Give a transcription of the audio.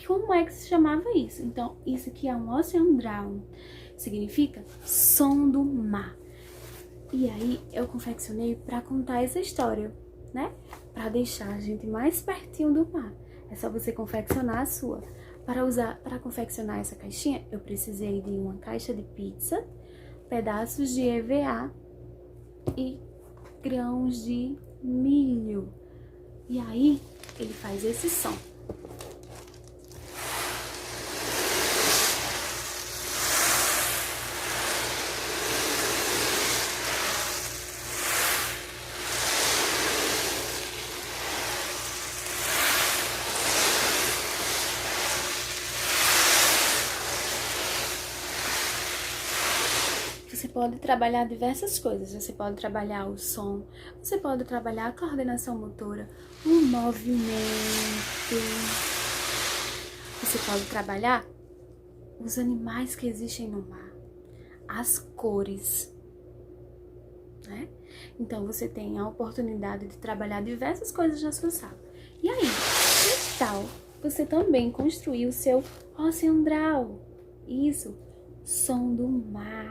como é que se chamava isso? Então, isso aqui é um Ocean Drown, significa som do mar. E aí, eu confeccionei para contar essa história, né? Para deixar a gente mais pertinho do mar. É só você confeccionar a sua. Para confeccionar essa caixinha, eu precisei de uma caixa de pizza, pedaços de EVA e grãos de milho. E aí, ele faz esse som. Você pode trabalhar diversas coisas, você pode trabalhar o som, você pode trabalhar a coordenação motora, o movimento, você pode trabalhar os animais que existem no mar, as cores, né? Então você tem a oportunidade de trabalhar diversas coisas na sua sala. E aí, que tal você também construir o seu Ocean Draw? Isso, som do mar.